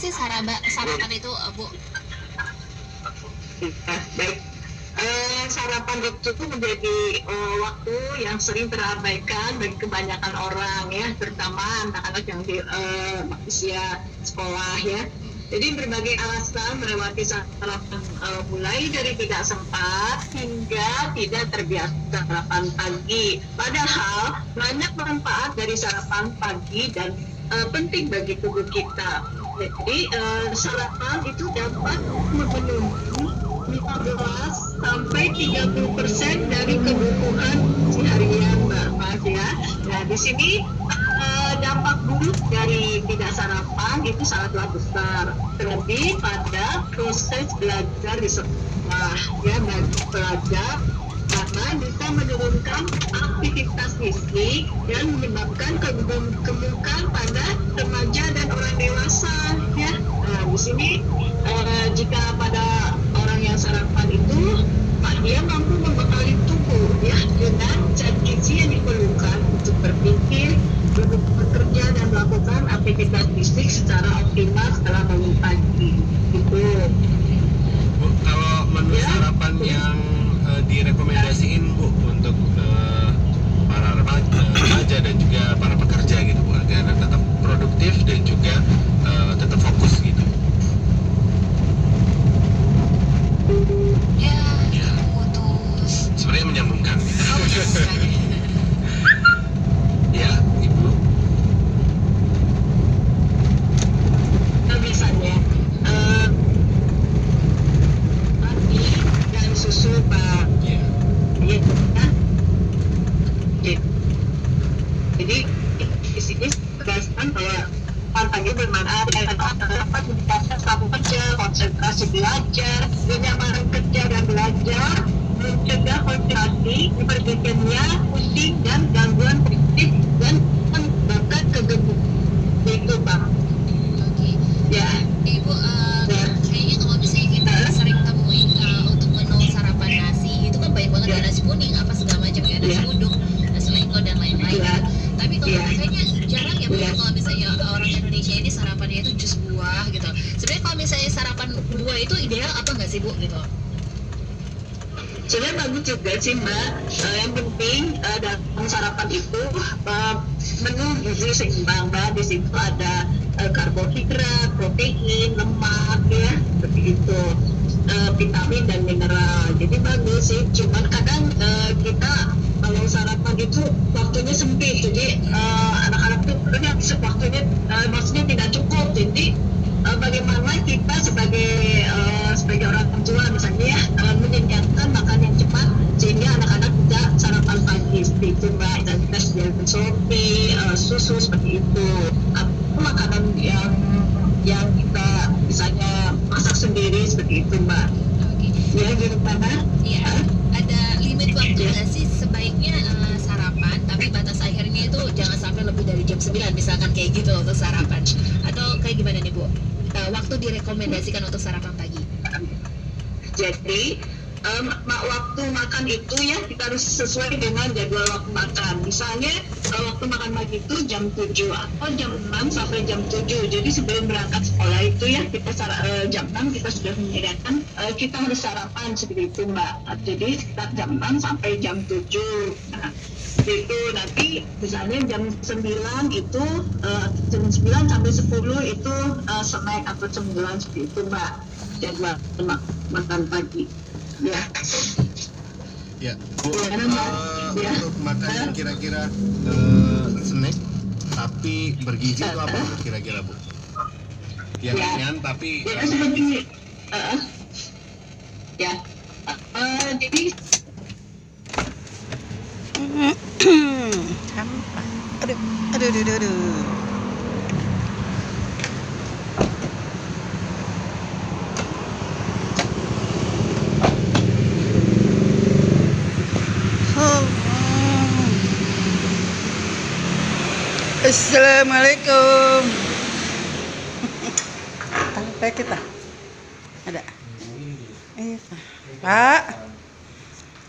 sih sarapan itu, Bu? Baik. Sarapan itu menjadi waktu yang sering terabaikan bagi kebanyakan orang ya, terutama anak-anak yang di usia sekolah ya. Jadi berbagai alasan melewati sarapan, mulai dari tidak sempat hingga tidak terbiasa sarapan pagi. Padahal banyak manfaat dari sarapan pagi dan penting bagi tubuh kita. Jadi sarapan itu dapat memenuhi 15 sampai 30% dari kebutuhan seharian, Mbak Mas ya. Nah, di sini dampak buruk dari tidak sarapan itu sangatlah besar, terlebih pada proses belajar di sekolah ya, bagi pelajar, karena bisa menurunkan aktivitas fisik dan menyebabkan kegemukan pada remaja dan orang dewasa ya. Nah, di sini jika pada orang yang sarapan itu, dia mampu membekali tubuh ya dengan zat gizi yang diperlukan untuk berpikir, bekerja dan melakukan aktivitas fisik secara optimal setelah bangun pagi. Gitu. Bu, kalau menu sarapan yang direkomendasiin Bu untuk para remaja dan juga para pekerja gitu Bu, agar tetap produktif dan juga tetap fokus gitu. Ya, putus. Sebenarnya menyambungkan gitu. Ya, Ibu. Misalnya pagi dan susu Pak. Iya. Jadi di sini tegaskan bahwa pagi bermanfaat dapat meningkatkan status kerja, konsentrasi belajar, kenyamanan kerja dan belajar, mencegah konsentrasi, berpikirnya pusing dan gangguan kognitif dan menyebabkan kegemukan. Itu Pak. Oke. Ya. Ibu, kayaknya kalau misalnya kita sering temuin untuk menu sarapan nasi, itu kan banyak banget ya, nasi kuning, apa segala macam ya, nasi uduk, nasi lengko dan lain-lain. Tapi kalau kayaknya jarang ya Bu, kalau misalnya orang Indonesia ini sarapannya itu jus buah gitu. Sebenarnya kalau misalnya sarapan buah itu ideal apa nggak sih Bu gitu? Sebenarnya bagus juga sih Mbak. Yang penting dalam sarapan itu menu gizi seimbang Mbak. Di situ ada karbohidrat, protein, lemak ya, seperti itu, vitamin dan mineral. Jadi bagus sih. Cuman kadang kita kalau sarapan itu waktunya sempit. Jadi anak-anak tuh waktunya maksudnya tidak cukup. Jadi bagaimana kita sebagai orang tua misalnya ya, menyediakan makan yang cepat sehingga anak-anak tidak sarapan pagi seperti itu Mbak. Dan kita sediakan Shopee, susu seperti itu, atau makanan yang kita misalnya masak sendiri seperti itu Mbak. Oke. Ya gimana? Iya. Ada limit waktu nggak sih sebaiknya sarapan, tapi batas akhirnya itu jangan sampai lebih dari jam 9 misalkan kayak gitu untuk sarapan, atau kayak gimana nih Bu? Waktu direkomendasikan untuk sarapan pagi. Jadi waktu makan itu ya kita harus sesuai dengan jadwal waktu makan. Misalnya waktu makan pagi itu jam 7 atau jam 6 sampai jam 7. Jadi sebelum berangkat sekolah itu ya kita jam 6 kita sudah menyediakan, kita harus sarapan seperti itu Mbak. Jadi sekitar jam 6 sampai jam 7. Nah, itu nanti misalnya jam 9 itu jam 9 sampai 10 itu snack atau cemilan seperti itu Mbak, jadwal makan pagi ya. Ya, Bu, Ya. untuk makan kira-kira snack tapi bergizi itu apa kira-kira Bu? Yang ringan tapi ya seperti ya jadi sampah. Aduh. Assalamualaikum. Sampai kita ada. Iya Pak.